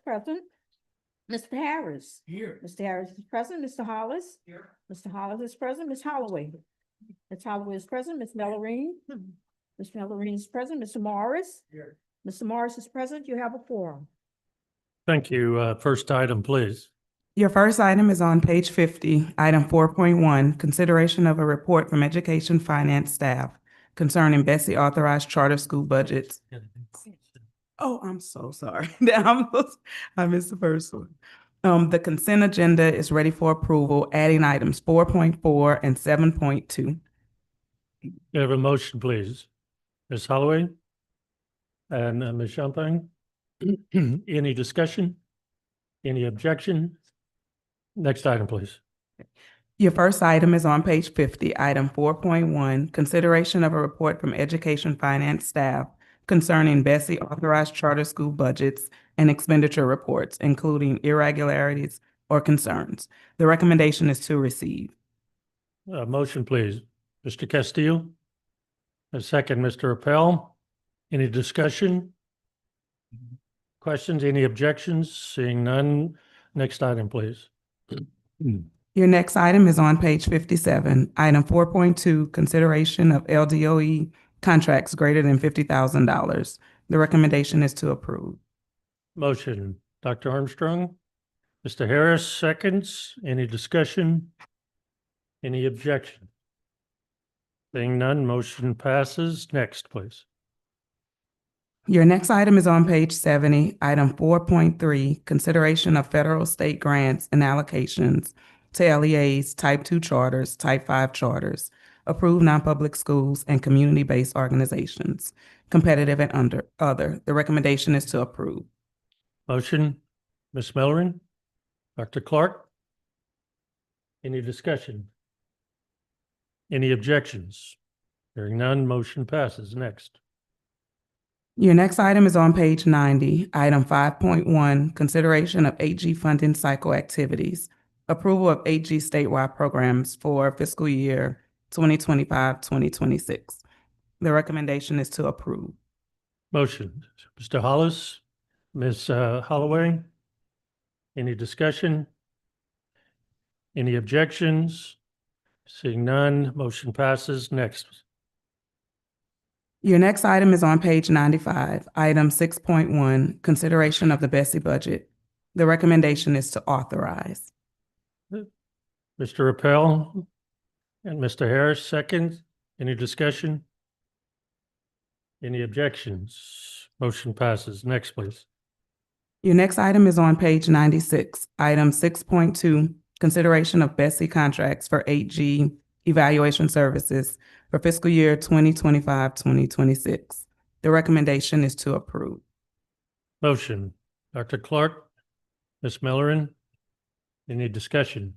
present. Mr. Harris. Here. Mr. Harris is present. Mr. Hollis. Here. Mr. Hollis is present. Ms. Holloway. Ms. Holloway is present. Ms. Mellarine. Ms. Mellarine is present. Mr. Morris. Here. Mr. Morris is present. You have a quorum. Thank you. First item, please. Your first item is on page 50, item 4.1, consideration of a report from education finance staff concerning Bessie authorized charter school budgets. Oh, I'm so sorry. I missed the first one. The consent agenda is ready for approval, adding items 4.4 and 7.2. You have a motion, please. Ms. Holloway and Ms. Champagne. Any discussion? Any objection? Next item, please. Your first item is on page 50, item 4.1, consideration of a report from education finance staff concerning Bessie authorized charter school budgets and expenditure reports, including irregularities or concerns. The recommendation is to receive. Motion, please. Mr. Castillo. A second, Mr. Appel. Any discussion? Questions? Any objections? Seeing none. Next item, please. Your next item is on page 57, item 4.2, consideration of LDOE contracts greater than $50,000. The recommendation is to approve. Motion, Dr. Armstrong. Mr. Harris, seconds. Any discussion? Any objection? Seeing none, motion passes. Next, please. Your next item is on page 70, item 4.3, consideration of federal state grants and allocations to LEAs, type 2 charters, type 5 charters, approved non-public schools, and community-based organizations, competitive and other. The recommendation is to approve. Motion, Ms. Mellerin. Dr. Clark. Any discussion? Any objections? Hearing none, motion passes. Next. Your next item is on page 90, item 5.1, consideration of 8G funding cycle activities, approval of 8G statewide programs for fiscal year 2025-2026. The recommendation is to approve. Motion, Mr. Hollis, Ms. Holloway. Any discussion? Any objections? Seeing none, motion passes. Next. Your next item is on page 95, item 6.1, consideration of the Bessie budget. The recommendation is to authorize. Mr. Appel and Mr. Harris, second. Any discussion? Any objections? Motion passes. Next, please. Your next item is on page 96, item 6.2, consideration of Bessie contracts for 8G evaluation services for fiscal year 2025-2026. The recommendation is to approve. Motion, Dr. Clark, Ms. Mellerin. Any discussion?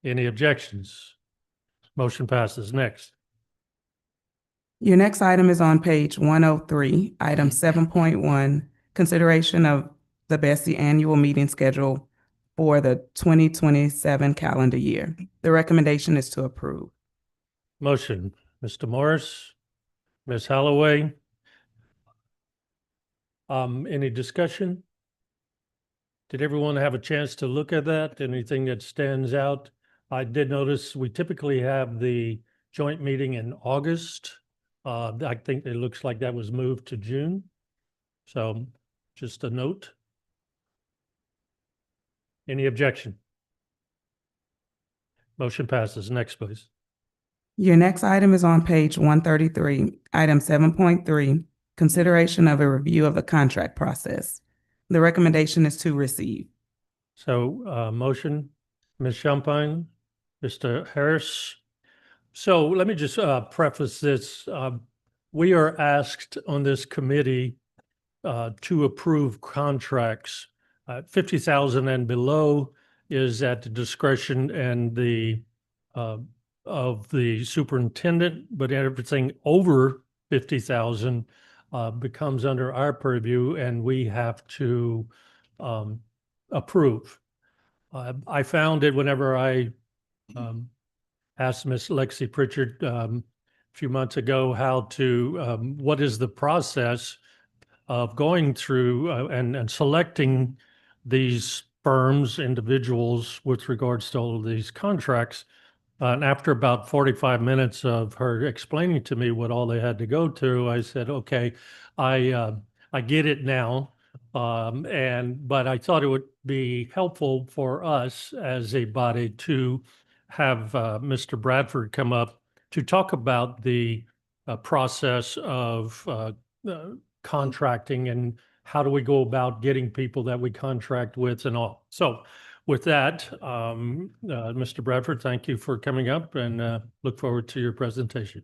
Any objections? Motion passes. Next. Your next item is on page 103, item 7.1, consideration of the Bessie annual meeting schedule for the 2027 calendar year. The recommendation is to approve. Motion, Mr. Morris, Ms. Holloway. Any discussion? Did everyone have a chance to look at that? Anything that stands out? I did notice we typically have the joint meeting in August. I think it looks like that was moved to June. So just a note. Any objection? Motion passes. Next, please. Your next item is on page 133, item 7.3, consideration of a review of the contract process. The recommendation is to receive. So motion, Ms. Champagne, Mr. Harris. So let me just preface this. We are asked on this committee to approve contracts. 50,000 and below is at the discretion and the of the superintendent, but everything over 50,000 becomes under our purview, and we have to approve. I found it whenever I asked Miss Lexi Pritchard a few months ago how to, what is the process? of going through and selecting these firms, individuals with regards to all of these contracts. And after about 45 minutes of her explaining to me what all they had to go through, I said, okay, I get it now. But I thought it would be helpful for us as a body to have Mr. Bradford come up to talk about the process of contracting and how do we go about getting people that we contract with and all. So with that, Mr. Bradford, thank you for coming up and look forward to your presentation.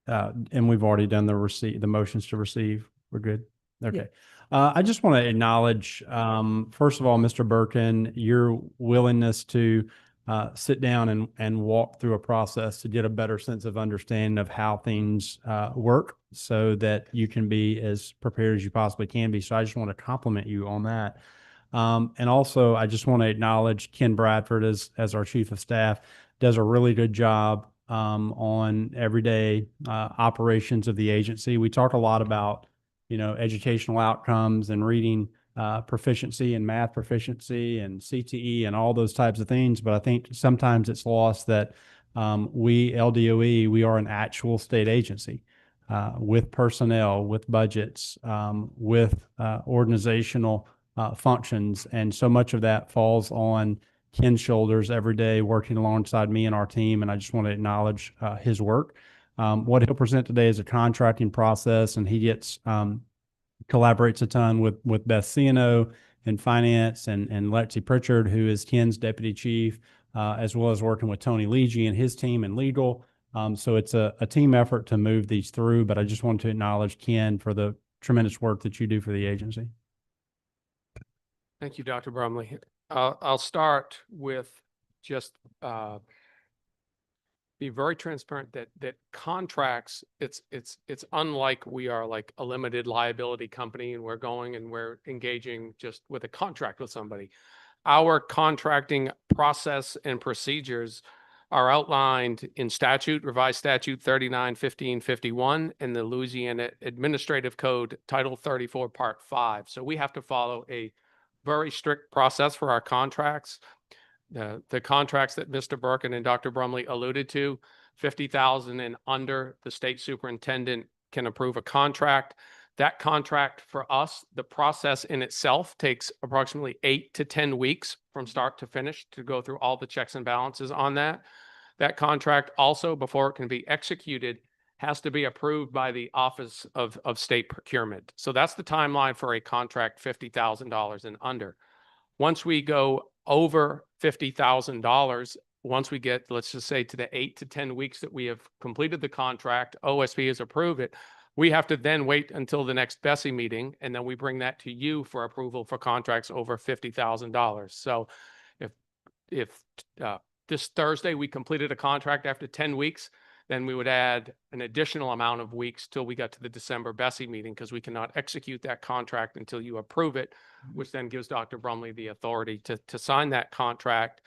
And we've already done the motions to receive. We're good. Okay. I just want to acknowledge, first of all, Mr. Birkin, your willingness to sit down and walk through a process to get a better sense of understanding of how things work so that you can be as prepared as you possibly can be. So I just want to compliment you on that. And also, I just want to acknowledge Ken Bradford as our chief of staff, does a really good job on everyday operations of the agency. We talk a lot about, educational outcomes and reading proficiency and math proficiency and CTE and all those types of things. But I think sometimes it's lost that we, LDOE, we are an actual state agency with personnel, with budgets, with organizational functions. And so much of that falls on Ken's shoulders every day, working alongside me and our team. And I just want to acknowledge his work. What he'll present today is a contracting process, and he collaborates a ton with Beth Ciano in finance and Lexi Pritchard, who is Ken's deputy chief, as well as working with Tony Legi and his team in legal. So it's a team effort to move these through, but I just want to acknowledge Ken for the tremendous work that you do for the agency. Thank you, Dr. Brumley. I'll start with just be very transparent that contracts, it's unlike we are like a limited liability company and we're engaging just with a contract with somebody. Our contracting process and procedures are outlined in statute, revised statute 39-1551 and the Louisiana Administrative Code, Title 34, Part 5. So we have to follow a very strict process for our contracts. The contracts that Mr. Birkin and Dr. Brumley alluded to, 50,000 and under, the state superintendent can approve a contract. That contract for us, the process in itself takes approximately 8 to 10 weeks from start to finish to go through all the checks and balances on that. That contract also, before it can be executed, has to be approved by the Office of State Procurement. So that's the timeline for a contract $50,000 and under. Once we go over $50,000, once we get, let's just say, to the 8 to 10 weeks that we have completed the contract, OSP has approved it, we have to then wait until the next BSEE meeting, and then we bring that to you for approval for contracts over $50,000. So if this Thursday we completed a contract after 10 weeks, then we would add an additional amount of weeks till we got to the December BSEE meeting, because we cannot execute that contract until you approve it, which then gives Dr. Brumley the authority to sign that contract.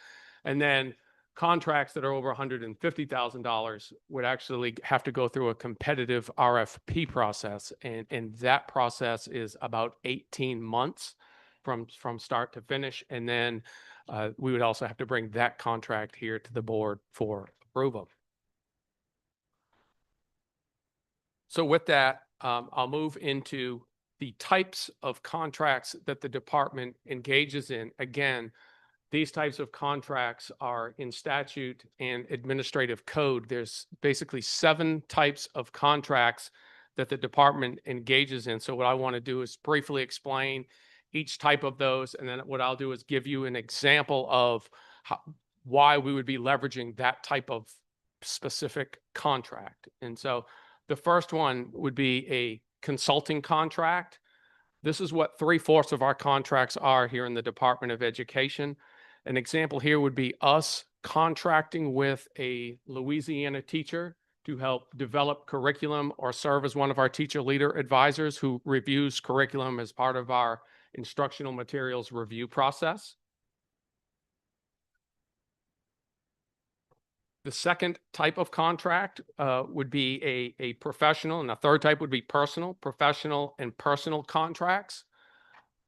And then contracts that are over $150,000 would actually have to go through a competitive RFP process. And that process is about 18 months from start to finish. And then we would also have to bring that contract here to the board for approval. So with that, I'll move into the types of contracts that the department engages in. Again, these types of contracts are in statute and administrative code. There's basically 7 types of contracts that the department engages in. So what I want to do is briefly explain each type of those. And then what I'll do is give you an example of why we would be leveraging that type of specific contract. And so the first one would be a consulting contract. This is what 3/4 of our contracts are here in the Department of Education. An example here would be us contracting with a Louisiana teacher to help develop curriculum or serve as one of our teacher leader advisors who reviews curriculum as part of our instructional materials review process. The second type of contract would be a professional, and the third type would be personal, professional, and personal contracts.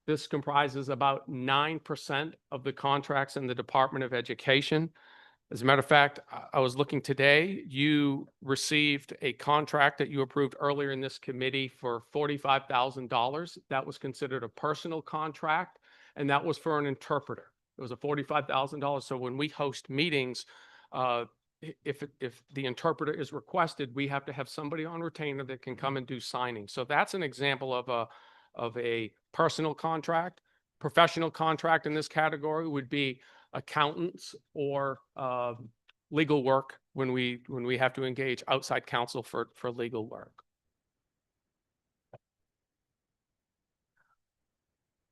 This comprises about 9% of the contracts in the Department of Education. As a matter of fact, I was looking today, you received a contract that you approved earlier in this committee for $45,000. That was considered a personal contract, and that was for an interpreter. It was a $45,000. So when we host meetings, if the interpreter is requested, we have to have somebody on retainer that can come and do signings. So that's an example of a personal contract. Professional contract in this category would be accountants or legal work when we have to engage outside counsel for legal work.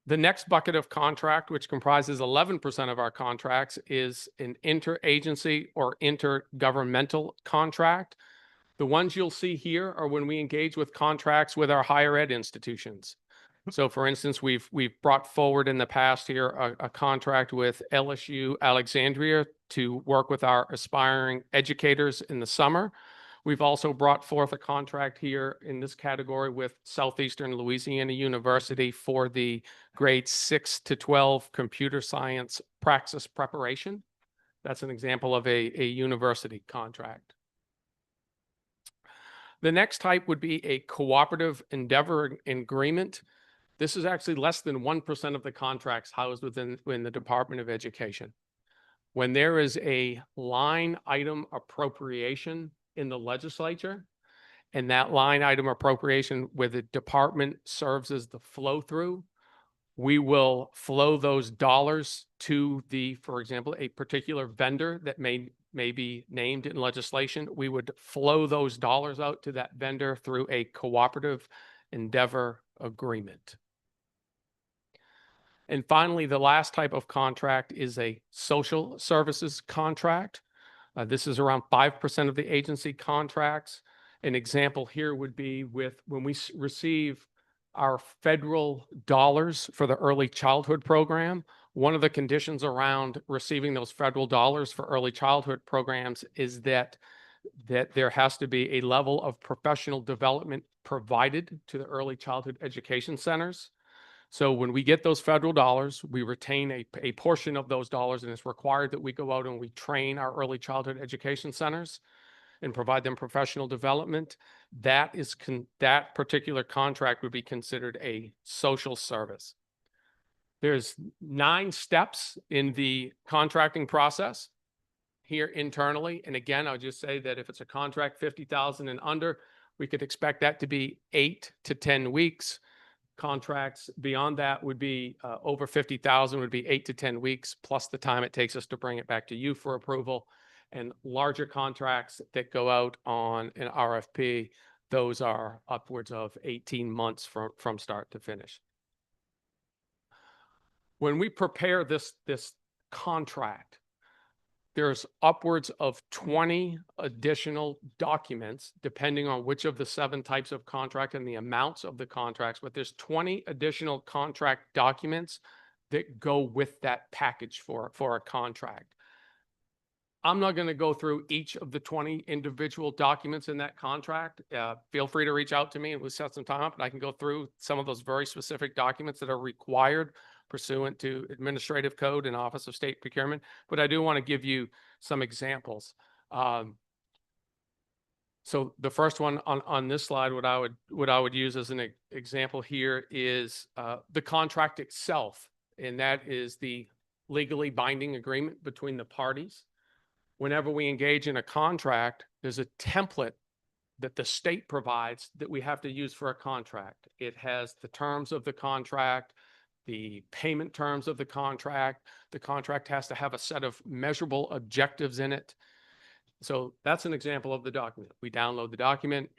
The next bucket of contract, which comprises 11% of our contracts, is an interagency or intergovernmental contract. The ones you'll see here are when we engage with contracts with our higher ed institutions. So for instance, we've brought forward in the past here a contract with LSU Alexandria to work with our aspiring educators in the summer. We've also brought forth a contract here in this category with Southeastern Louisiana University for the grades 6 to 12 computer science praxis preparation. That's an example of a university contract. The next type would be a cooperative endeavor agreement. This is actually less than 1% of the contracts housed within the Department of Education. When there is a line item appropriation in the legislature, and that line item appropriation where the department serves as the flow through, we will flow those dollars to for example, a particular vendor that may be named in legislation. We would flow those dollars out to that vendor through a cooperative endeavor agreement. And finally, the last type of contract is a social services contract. This is around 5% of the agency contracts. An example here would be when we receive our federal dollars for the early childhood program. One of the conditions around receiving those federal dollars for early childhood programs is that there has to be a level of professional development provided to the early childhood education centers. So when we get those federal dollars, we retain a portion of those dollars, and it's required that we go out and we train our early childhood education centers and provide them professional development. That particular contract would be considered a social service. There's 9 steps in the contracting process here internally. And again, I'll just say that if it's a contract 50,000 and under, we could expect that to be 8 to 10 weeks. Contracts beyond that would be over 50,000 would be 8 to 10 weeks, plus the time it takes us to bring it back to you for approval. And larger contracts that go out on an RFP, those are upwards of 18 months from start to finish. When we prepare this contract, there's upwards of 20 additional documents, depending on which of the 7 types of contract and the amounts of the contracts, but there's 20 additional contract documents that go with that package for a contract. I'm not going to go through each of the 20 individual documents in that contract. Feel free to reach out to me and we'll set some time up and I can go through some of those very specific documents that are required pursuant to Administrative Code and Office of State Procurement. But I do want to give you some examples. So the first one on this slide, what I would use as an example here is the contract itself, and that is the legally binding agreement between the parties. Whenever we engage in a contract, there's a template that the state provides that we have to use for a contract. It has the terms of the contract, the payment terms of the contract. The contract has to have a set of measurable objectives in it. So that's an example of the document. We download the document,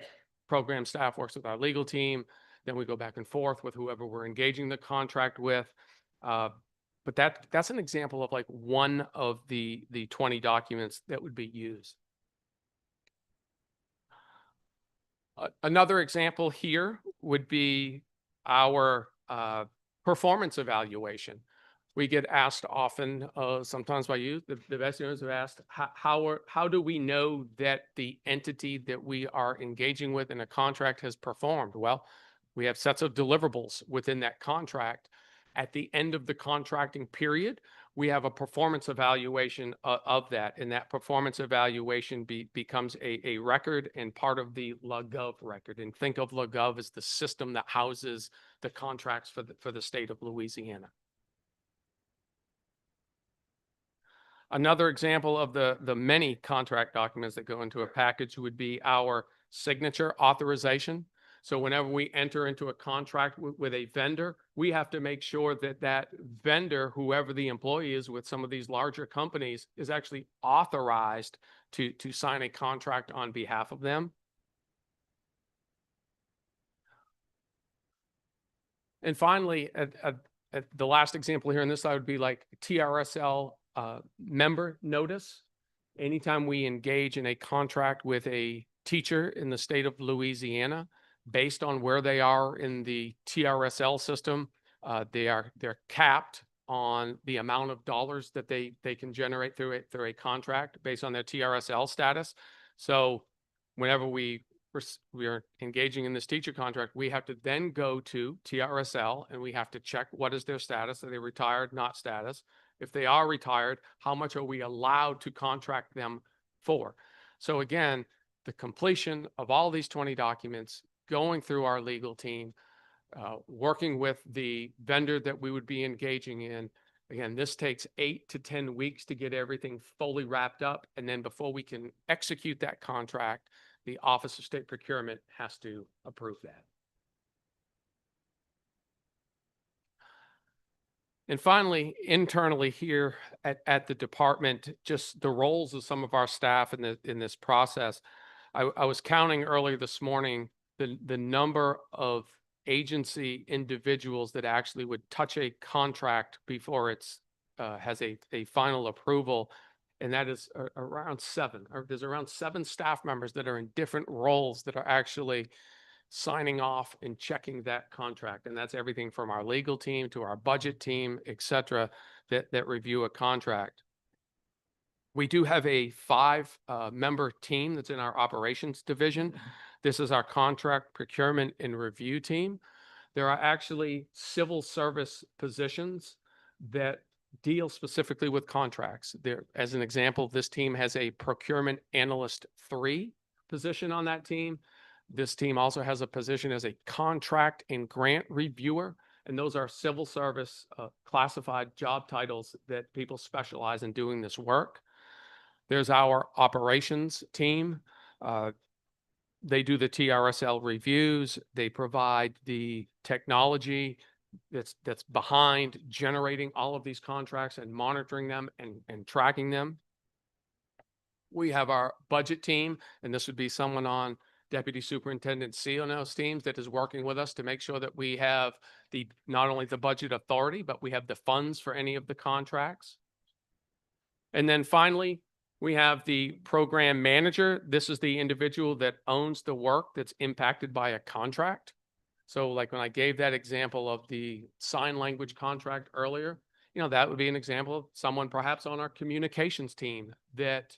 program staff works with our legal team, then we go back and forth with whoever we're engaging the contract with. But that's an example of like one of the 20 documents that would be used. Another example here would be our performance evaluation. We get asked often, sometimes by you, the best owners have asked, how do we know that the entity that we are engaging with in a contract has performed? Well, we have sets of deliverables within that contract. At the end of the contracting period, we have a performance evaluation of that, and that performance evaluation becomes a record and part of the LaGov record. And think of LaGov as the system that houses the contracts for the state of Louisiana. Another example of the many contract documents that go into a package would be our signature authorization. So whenever we enter into a contract with a vendor, we have to make sure that that vendor, whoever the employee is with some of these larger companies, is actually authorized to sign a contract on behalf of them. And finally, the last example here on this side would be like TRSL member notice. Anytime we engage in a contract with a teacher in the state of Louisiana, based on where they are in the TRSL system, they're capped on the amount of dollars that they can generate through a contract based on their TRSL status. So whenever we are engaging in this teacher contract, we have to then go to TRSL and we have to check what is their status. Are they retired, not status? If they are retired, how much are we allowed to contract them for? So again, the completion of all these 20 documents, going through our legal team, working with the vendor that we would be engaging in. Again, this takes 8 to 10 weeks to get everything fully wrapped up. And then before we can execute that contract, the Office of State Procurement has to approve that. And finally, internally here at the department, just the roles of some of our staff in this process. I was counting earlier this morning the number of agency individuals that actually would touch a contract before it's has a final approval. And that is around 7, or there's around 7 staff members that are in different roles that are actually signing off and checking that contract. And that's everything from our legal team to our budget team, et cetera, that review a contract. We do have a 5 member team that's in our operations division. This is our contract procurement and review team. There are actually civil service positions that deal specifically with contracts. There, as an example, this team has a procurement analyst 3 position on that team. This team also has a position as a contract and grant reviewer, and those are civil service classified job titles that people specialize in doing this work. There's our operations team. They do the TRSL reviews. They provide the technology that's behind generating all of these contracts and monitoring them and tracking them. We have our budget team, and this would be someone on Deputy Superintendent Siono's teams that is working with us to make sure that we have not only the budget authority, but we have the funds for any of the contracts. And then finally, we have the program manager. This is the individual that owns the work that's impacted by a contract. So like when I gave that example of the sign language contract earlier, that would be an example of someone perhaps on our communications team that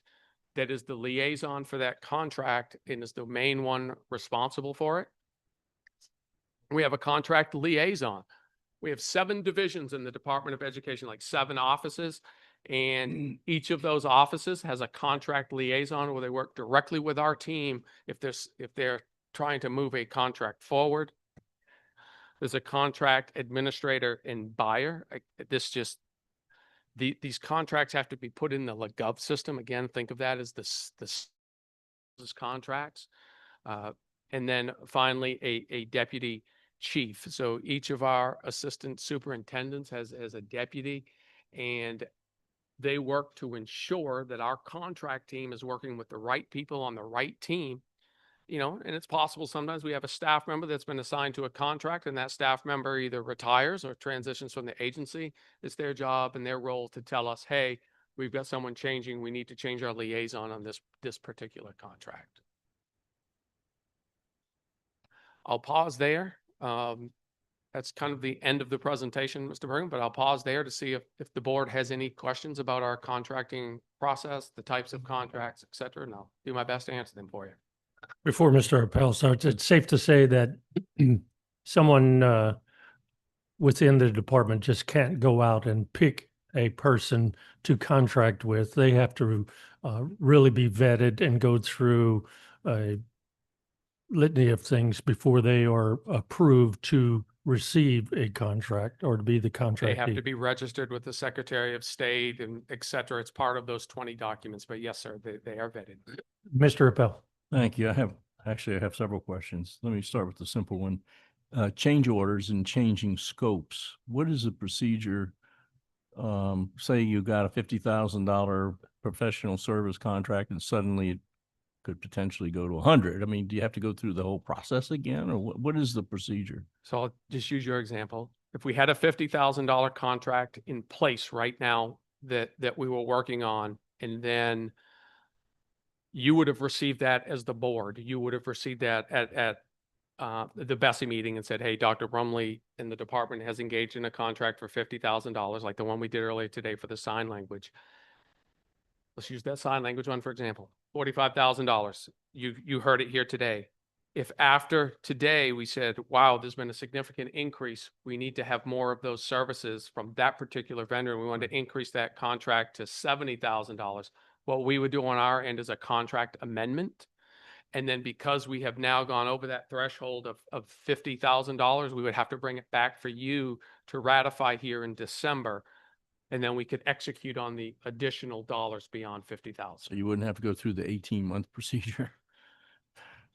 is the liaison for that contract and is the main one responsible for it. We have a contract liaison. We have 7 divisions in the Department of Education, like 7 offices, and each of those offices has a contract liaison where they work directly with our team if they're trying to move a contract forward. There's a contract administrator and buyer. These contracts have to be put in the LaGov system. Again, think of that as this contracts. And then finally, a deputy chief. So each of our assistant superintendents has a deputy, and they work to ensure that our contract team is working with the right people on the right team. And it's possible sometimes we have a staff member that's been assigned to a contract, and that staff member either retires or transitions from the agency. It's their job and their role to tell us, hey, we've got someone changing. We need to change our liaison on this particular contract. I'll pause there. that's kind of the end of the presentation, Mr. Bergen, but I'll pause there to see if the board has any questions about our contracting process, the types of contracts, et cetera, and I'll do my best to answer them for you. Before Mr. Appel starts, it's safe to say that someone within the department just can't go out and pick a person to contract with. They have to really be vetted and go through a litany of things before they are approved to receive a contract or to be the They have to contractee. be registered with the Secretary of State and et cetera. It's part of those 20 documents, but yes, sir, they are vetted. Mr. Appel. Thank you. I have several questions. Let me start with the simple one. Change orders and changing scopes. What is the procedure? Say you got a $50,000 professional service contract and suddenly it could potentially go to 100. I mean, do you have to go through the whole process again, or what is the procedure? So I'll just use your example. If we had a $50,000 contract in place right now that we were working on, and then you would have received that as the board, you would have received that at the Bessie meeting and said, hey, Dr. Brumley and the department has engaged in a contract for $50,000, like the one we did earlier today for the sign language. Let's use that sign language one, for example, $45,000. You heard it here today. If after today we said, wow, there's been a significant increase, we need to have more of those services from that particular vendor, and we wanted to increase that contract to $70,000, what we would do on our end is a contract amendment. And then because we have now gone over that threshold of $50,000, we would have to bring it back for you to ratify here in December. And then we could execute on the additional dollars beyond 50,000. So you wouldn't have to go through the 18-month procedure?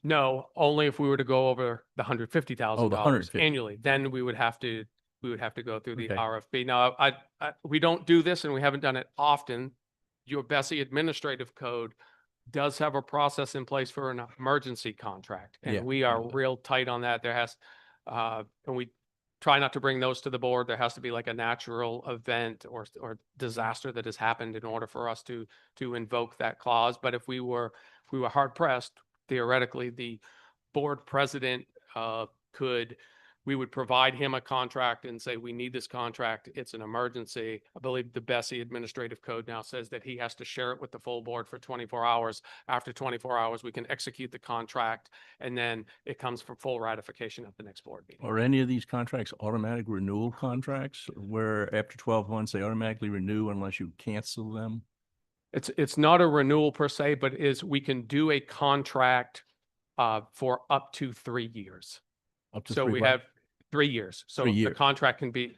No, only if we were to go over the $150,000 $150,000. annually, then we would have to go through the Okay. RFP. Now, we don't do this and we haven't done it often. Your Bessie administrative code does have a process in place for an emergency contract, Yeah, and we I are know that. real tight on that. There has, and we try not to bring those to the board. There has to be like a natural event or disaster that has happened in order for us to invoke that clause. But if we were hard pressed, theoretically, the board president we would provide him a contract and say, we need this contract. It's an emergency. I believe the Bessie administrative code now says that he has to share it with the full board for 24 hours. After 24 hours, we can execute the contract, and then it comes for full ratification at the next board meeting. Are any of these contracts automatic renewal contracts where after 12 months, they automatically renew unless you cancel them? It's not a renewal per se, but we can do a contract for up to 3 years. Up to So three we what? have 3 years. So 3 the years. contract can be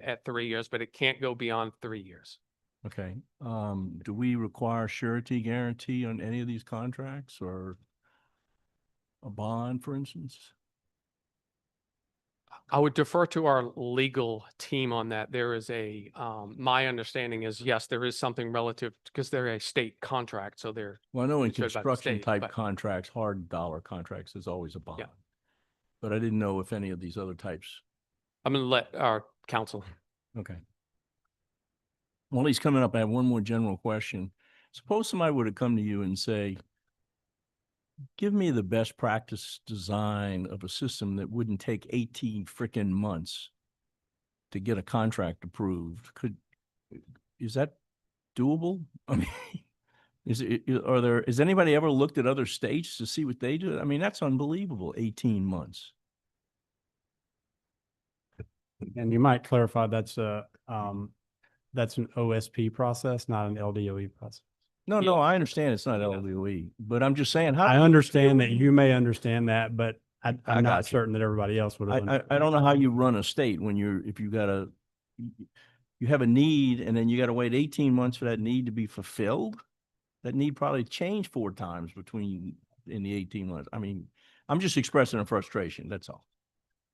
at 3 years, but it can't go beyond 3 years. Okay. Do we require surety guarantee on any of these contracts or a bond, for instance? I would defer to our legal team on that. There is my understanding is, yes, there is something relative because they're a state contract. So they're, Well, I know in insured by the construction state, type but- contracts, hard dollar contracts, there's always a bond. But I didn't know if any of these other types. I'm going to let our counsel. Okay. While he's coming up, I have one more general question. Suppose somebody would have come to you and say, give me the best practice design of a system that wouldn't take 18 frickin' months to get a contract approved. Is that doable? I mean, has anybody ever looked at other states to see what they do? I mean, that's unbelievable, 18 months. And you might clarify that's an OSP process, not an LDOE process. No, I understand it's not LDOE, but I'm just saying, I how, understand that you may understand that, but I I'm not got you. certain that everybody else would have. I don't know how you run a state when if you have a need and then you got to wait 18 months for that need to be fulfilled. That need probably changed 4 times in the 18 months. I mean, I'm just expressing a frustration. That's all.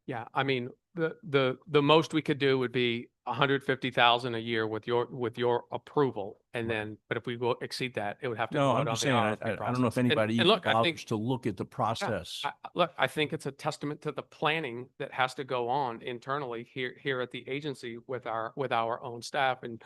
Yeah, I mean, the most we could do would be 150,000 a year with your approval. And then, but if we go exceed that, it would have to. No, go I'm out on just the saying, RFP I don't know if process. And anybody even look, I bothers think, to look at the process. look, I think it's a testament to the planning that has to go on internally here at the agency with our own staff. And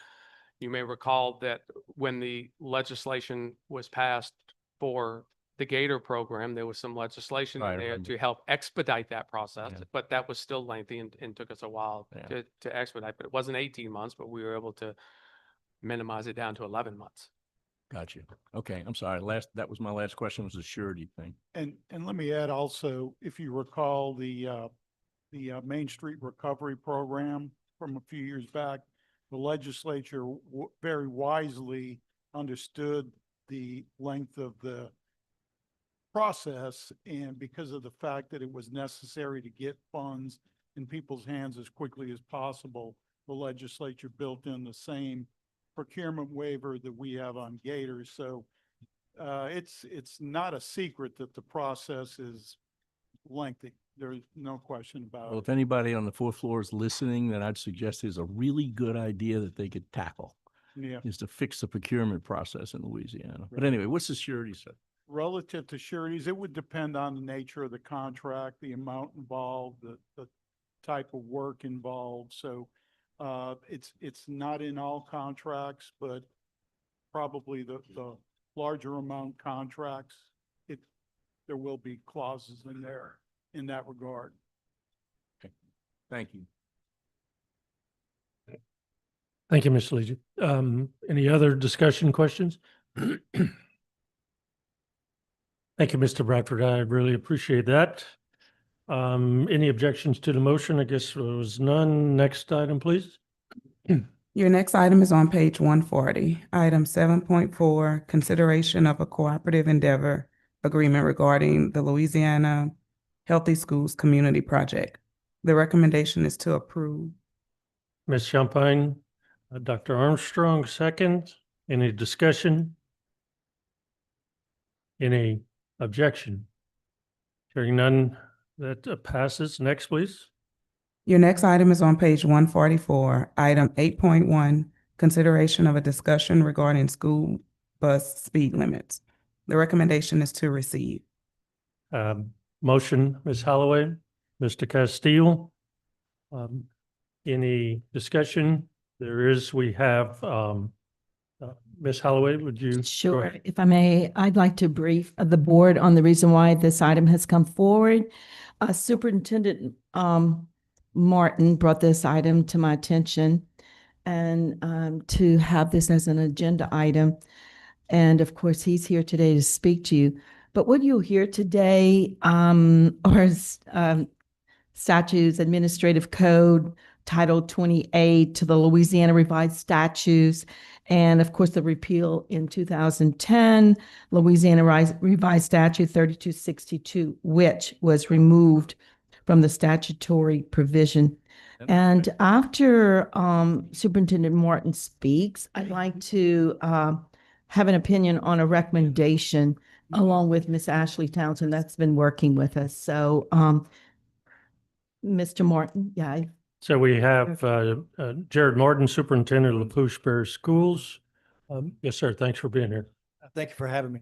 you may recall that when the legislation was passed for the Gator program, there was some legislation Right, I in there remember. to help expedite that process, Yeah. but that was still lengthy and took us a while Yeah. to expedite. But it wasn't 18 months, but we were able to minimize it down to 11 months. Got you. Okay, I'm sorry. That was my last question, was the surety thing. And let me add also, if you recall the Main Street Recovery Program from a few years back, the legislature very wisely understood the length of the process, and because of the fact that it was necessary to get funds in people's hands as quickly as possible, the legislature built in the same procurement waiver that we have on Gators. So it's not a secret that the process is lengthy. There's no question about Well, it. if anybody on the fourth floor is listening, then I'd suggest is a really good idea that they could tackle, Yeah. is to fix the procurement process in Louisiana. But Right. anyway, what's the surety say? Relative to sureties, it would depend on the nature of the contract, the amount involved, the type of work involved. So it's not in all contracts, but probably the larger amount contracts, there will be clauses in there in that regard. Thank you. Thank you, Mr. Leach. Any other discussion questions? Thank you, Mr. Bradford. I really appreciate that. Any objections to the motion? I guess there was none. Next item, please. Your next item is on page 140. Item 7.4, consideration of a cooperative endeavor agreement regarding the Louisiana Healthy Schools Community Project. The recommendation is to approve. Ms. Champagne, Dr. Armstrong, second. Any discussion? Any objection? Hearing none, that passes. Next, please. Your next item is on page 144. Item 8.1, consideration of a discussion regarding school bus speed limits. The recommendation is to receive. Motion, Ms. Holloway, Mr. Castile. Any discussion? We have, Ms. Holloway, would you? go Sure. ahead? If I may, I'd like to brief the board on the reason why this item has come forward. Superintendent Martin brought this item to my attention and to have this as an agenda item. And of course, he's here today to speak to you. But what you'll hear today are statutes, administrative code, Title 28 to the Louisiana Revised Statutes, and of course, the repeal in 2010, Louisiana Revised Statute 3262, which was removed from the statutory provision. And after Superintendent Martin speaks, I'd like to have an opinion on a recommendation along with Miss Ashley Townsend that's been working with us. So, Mr. Martin, yeah. So we have Jared Martin, Superintendent of LaFouche Parish Schools. Yes, sir. Thanks for being here. Thank you for having me.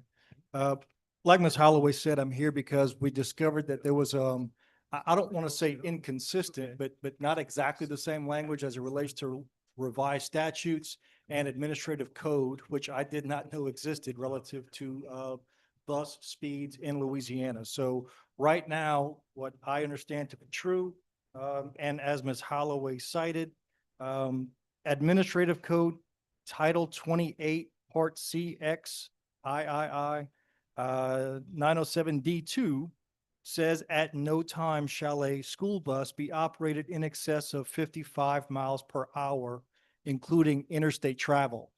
Like Ms. Holloway said, I'm here because we discovered that there was, I don't want to say inconsistent, but not exactly the same language as it relates to revised statutes and administrative code, which I did not know existed relative to bus speeds in Louisiana. So right now, what I understand to be true, and as Ms. Holloway cited, administrative code Title 28, Part CX, III, 907D2 says at no time shall a school bus be operated in excess of 55 miles per hour, including interstate travel.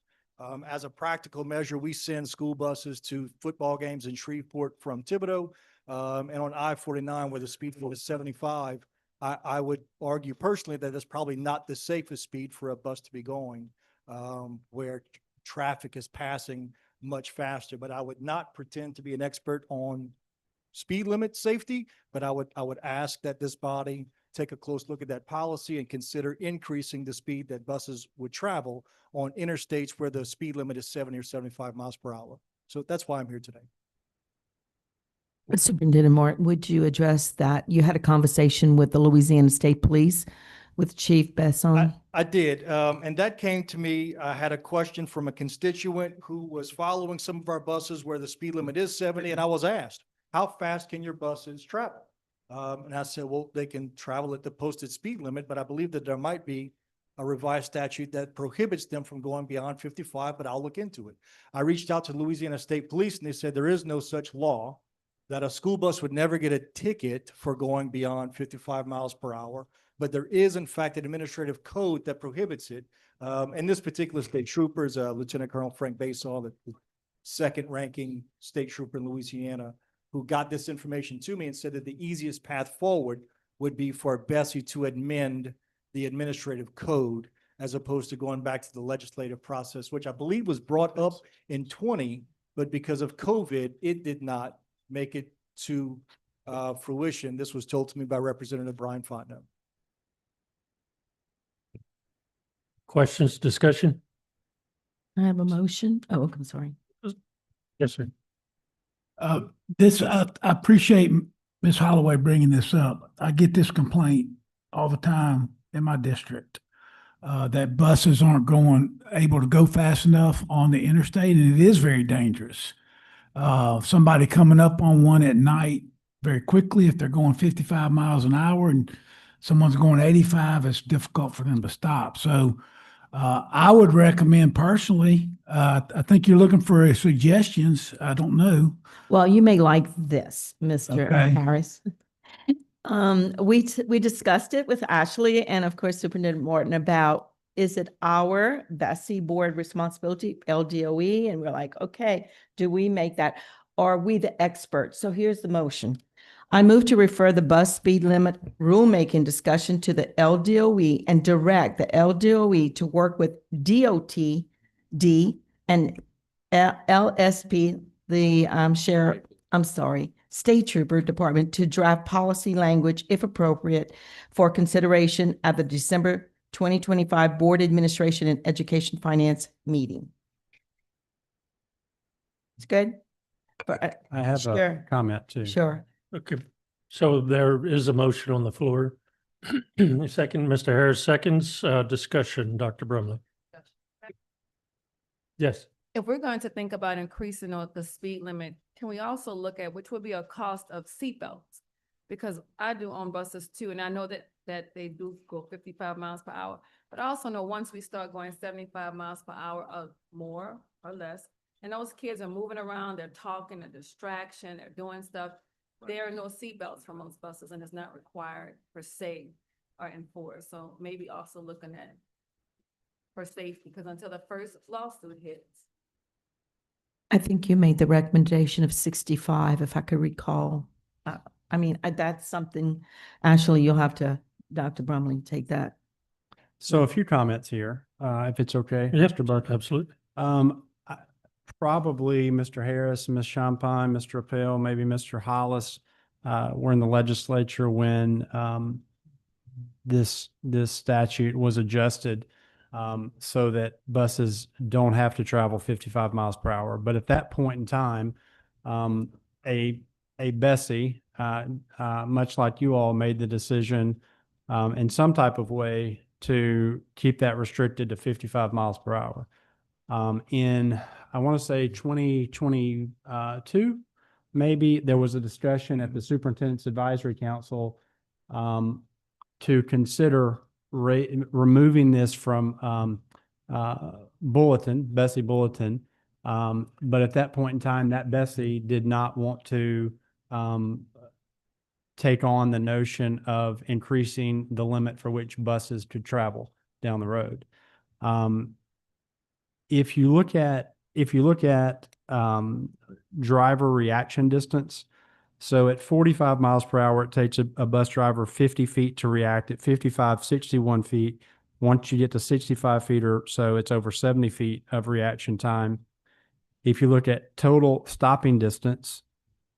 As a practical measure, we send school buses to football games in Shreveport from Thibodaux, and on I-49 where the speed limit is 75. I would argue personally that it's probably not the safest speed for a bus to be going, where traffic is passing much faster. But I would not pretend to be an expert on speed limit safety, but I would ask that this body take a close look at that policy and consider increasing the speed that buses would travel on interstates where the speed limit is 70 or 75 miles per hour. So that's why I'm here today. Superintendent Martin, would you address that? You had a conversation with the Louisiana State Police with Chief Besson? I did, and that came to me. I had a question from a constituent who was following some of our buses where the speed limit is 70, and I was asked, how fast can your buses travel? And I said, well, they can travel at the posted speed limit, but I believe that there might be a revised statute that prohibits them from going beyond 55, but I'll look into it. I reached out to Louisiana State Police and they said there is no such law, that a school bus would never get a ticket for going beyond 55 miles per hour. But there is in fact an administrative code that prohibits it. And this particular state trooper is Lieutenant Colonel Frank Basall, the second ranking state trooper in Louisiana, who got this information to me and said that the easiest path forward would be for Bessie to amend the administrative code as opposed to going back to the legislative process, which I believe was brought up in 20, but because of COVID, it did not make it to fruition. This was told to me by Representative Brian Fontenot. Questions, discussion? I have a motion. Oh, I'm sorry. Yes, sir. I appreciate Ms. Holloway bringing this up. I get this complaint all the time in my district, that buses aren't able to go fast enough on the interstate, and it is very dangerous. Somebody coming up on one at night very quickly, if they're going 55 miles an hour and someone's going 85, it's difficult for them to stop. So I would recommend personally, I think you're looking for suggestions. I don't know. Well, you may like this, Mr. Okay. Harris. We discussed it with Ashley and of course Superintendent Morton about, is it our Bessie board responsibility, LDOE? And we're like, okay, do we make that? Or are we the experts? So here's the motion. I move to refer the bus speed limit rulemaking discussion to the LDOE and direct the LDOE to work with DOTD and LSP, the State Trooper Department, to draft policy language, if appropriate, for consideration at the December 2025 Board Administration and Education Finance meeting. It's good? I have Sure. a comment too. Sure. Okay, so there is a motion on the floor. Second, Mr. Harris seconds, discussion, Dr. Brumley. Yes. If we're going to think about increasing the speed limit, can we also look at which would be a cost of seatbelts? Because I do own buses too, and I know that they do go 55 miles per hour. But I also know once we start going 75 miles per hour or more or less, and those kids are moving around, they're talking, a distraction, they're doing stuff. There are no seatbelts for most buses, and it's not required per se or enforced. So maybe also looking at for safety, because until the first lawsuit hits. I think you made the recommendation of 65, if I could recall. That's something, Ashley, you'll have to, Dr. Brumley, take that. So a few comments here, if it's okay. Yes, Mr. Burke. absolutely. Probably Mr. Harris, Ms. Champagne, Mr. Appel, maybe Mr. Hollis were in the legislature when this statute was adjusted so that buses don't have to travel 55 miles per hour. But at that point in time, a Bessie, much like you all, made the decision in some type of way to keep that restricted to 55 miles per hour. In, I want to say 2022, maybe there was a discussion at the Superintendent's Advisory Council to consider removing this from Bessie Bulletin. But at that point in time, that Bessie did not want to take on the notion of increasing the limit for which buses could travel down the road. If you look at driver reaction distance, so at 45 miles per hour, it takes a bus driver 50 feet to react. At 55, 61 feet. Once you get to 65 feet or so, it's over 70 feet of reaction time. If you look at total stopping distance,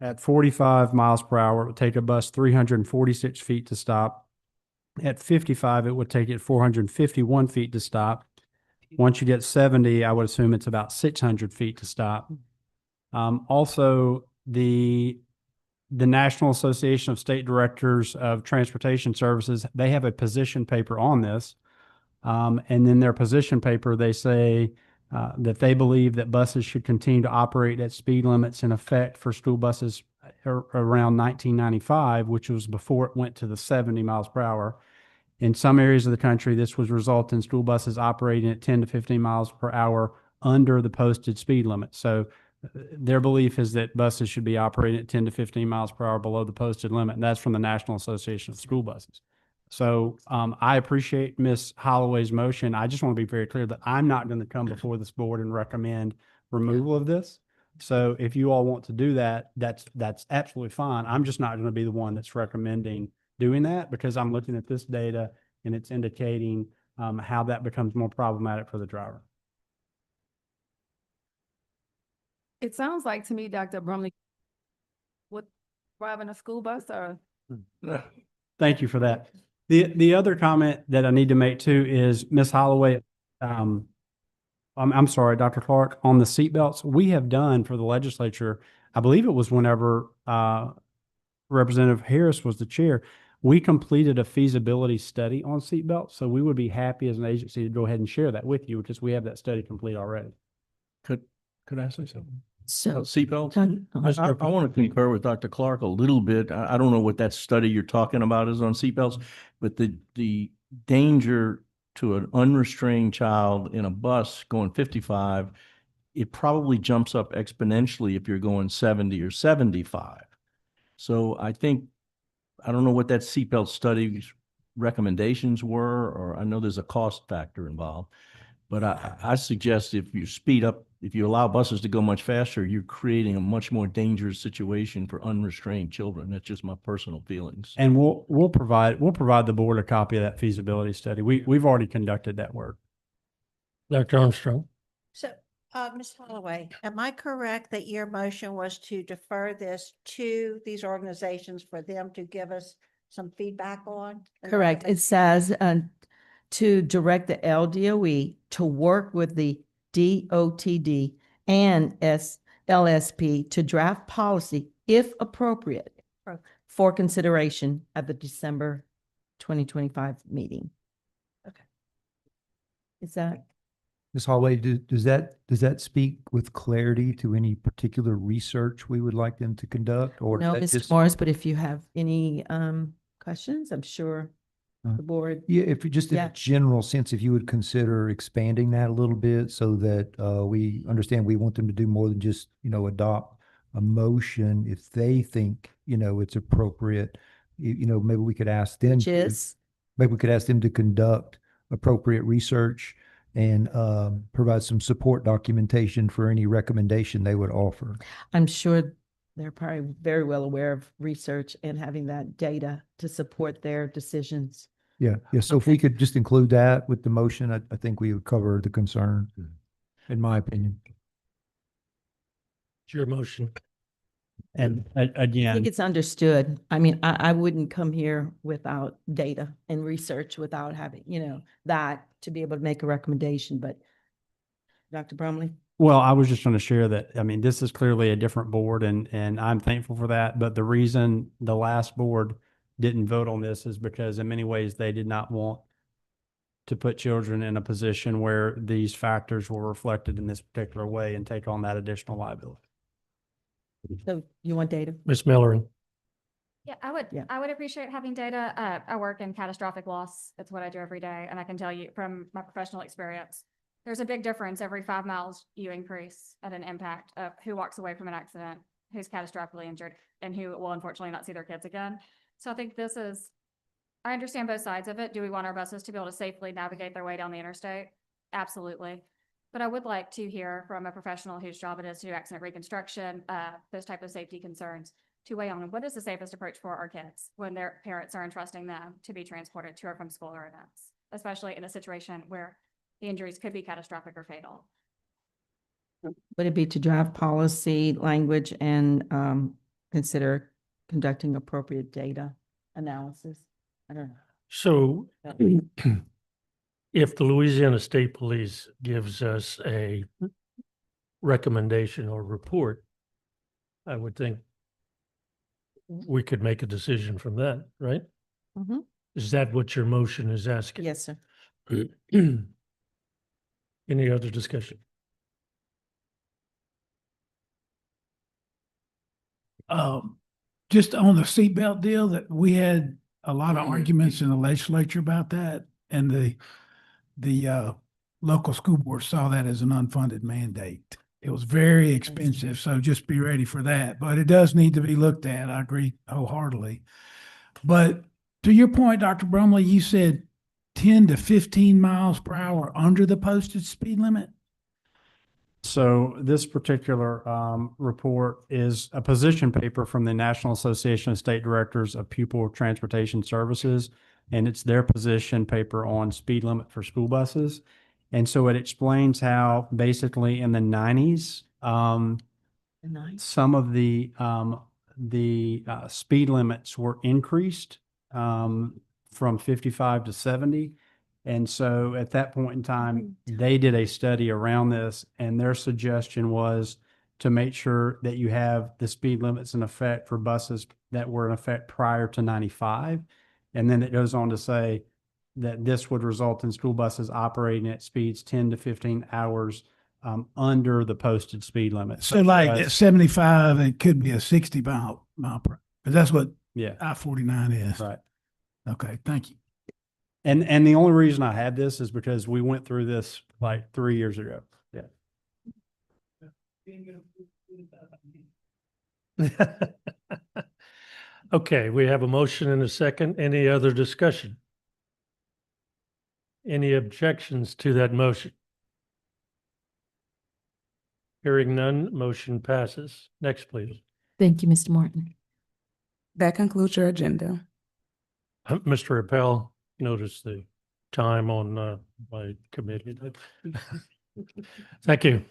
at 45 miles per hour, it would take a bus 346 feet to stop. At 55, it would take it 451 feet to stop. Once you get 70, I would assume it's about 600 feet to stop. Also, the the National Association of State Directors of Transportation Services, they have a position paper on this. And in their position paper, they say that they believe that buses should continue to operate at speed limits in effect for school buses around 1995, which was before it went to the 70 miles per hour. In some areas of the country, this would result in school buses operating at 10 to 15 miles per hour under the posted speed limit. So their belief is that buses should be operating at 10 to 15 miles per hour below the posted limit, and that's from the National Association of School Buses. So I appreciate Ms. Holloway's motion. I just want to be very clear that I'm not going to come before this board and recommend removal of this. So if you all want to do that, that's absolutely fine. I'm just not going to be the one that's recommending doing that, because I'm looking at this data and it's indicating how that becomes more problematic for the driver. It sounds like to me, Dr. Brumley, with driving a school bus or Thank you for that. The other comment that I need to make too is Ms. Holloway, I'm sorry, Dr. Clark, on the seatbelts, we have done for the legislature, I believe it was whenever Representative Harris was the chair, we completed a feasibility study on seatbelts. So we would be happy as an agency to go ahead and share that with you, because we have that study complete already. Could I say something? So. Seatbelts? Doug, I want to concur with Dr. Clark a little bit. I don't know what that study you're talking about is on seatbelts, but the danger to an unrestrained child in a bus going 55, it probably jumps up exponentially if you're going 70 or 75. So I don't know what that seatbelt study's recommendations were, or I know there's a cost factor involved, but I suggest if you speed up, if you allow buses to go much faster, you're creating a much more dangerous situation for unrestrained children. That's just my personal feelings. And we'll provide the board a copy of that feasibility study. We've already conducted that work. Dr. Armstrong. So, Ms. Holloway, am I correct that your motion was to defer this to these organizations for them to give us some feedback on? Correct. It says to direct the LDOE to work with the DOTD and LSP to draft policy, if appropriate, for consideration at the December 2025 meeting. Okay. Is that? Ms. Holloway, does that speak with clarity to any particular research we would like them to conduct? Or No, that Mr. just- Morris, but if you have any questions, I'm sure the board. Yeah, if you just in Yeah. a general sense, if you would consider expanding that a little bit so that we understand we want them to do more than just, adopt a motion. If they think, it's appropriate, maybe we could ask them. Which is? Maybe we could ask them to conduct appropriate research and provide some support documentation for any recommendation they would offer. I'm sure they're probably very well aware of research and having that data to support their decisions. Yeah. So if we could just include that with the motion, I think we would cover the concern, in my opinion. It's your motion. And I think again, it's understood. I mean, I wouldn't come here without data and research without having, that to be able to make a recommendation, but Dr. Brumley? well, I was just going to share that, I mean, this is clearly a different board and I'm thankful for that. But the reason the last board didn't vote on this is because in many ways they did not want to put children in a position where these factors were reflected in this particular way and take on that additional liability. So you want data? Ms. Millerin. Yeah, Yeah. I would appreciate having data. I work in catastrophic loss. It's what I do every day. And I can tell you from my professional experience, there's a big difference every 5 miles you increase at an impact of who walks away from an accident, who's catastrophically injured, and who will unfortunately not see their kids again. So I think I understand both sides of it. Do we want our buses to be able to safely navigate their way down the interstate? Absolutely. But I would like to hear from a professional whose job it is to do accident reconstruction, those type of safety concerns, to weigh on what is the safest approach for our kids when their parents are entrusting them to be transported to or from school or events, especially in a situation where the injuries could be catastrophic or fatal. Would it be to draft policy language and consider conducting appropriate data analysis? I don't know. So if the Louisiana State Police gives us a recommendation or report, I would think we could make a decision from that, right? Mhm. Is that what your motion is asking? Yes, sir. Any other discussion? Just on the seatbelt deal, that we had a lot of arguments in the legislature about that, and the local school board saw that as an unfunded mandate. It was very expensive, so just be ready for that. But it does need to be looked at. I agree wholeheartedly. But to your point, Dr. Brumley, you said 10 to 15 miles per hour under the posted speed limit? So this particular report is a position paper from the National Association of State Directors of Pupil Transportation Services, and it's their position paper on speed limit for school buses. And so it explains how basically in the 90s, some of the speed limits were increased from 55 to 70. And so at that point in time, they did a study around this, and their suggestion was to make sure that you have the speed limits in effect for buses that were in effect prior to 95. And then it goes on to say that this would result in school buses operating at speeds 10 to 15 hours under the posted speed limit. So like at 75, it could be a 60 mile per, because that's what Yeah, I-49 is. right. Okay, thank you. And the only reason I had this is because we went through this like 3 years ago. Yeah. Okay, we have a motion and a second. Any other discussion? Any objections to that motion? Hearing none, motion passes. Next, please. Thank you, Mr. Martin. That concludes your agenda. Mr. Appel, notice the time on my committee. Thank you.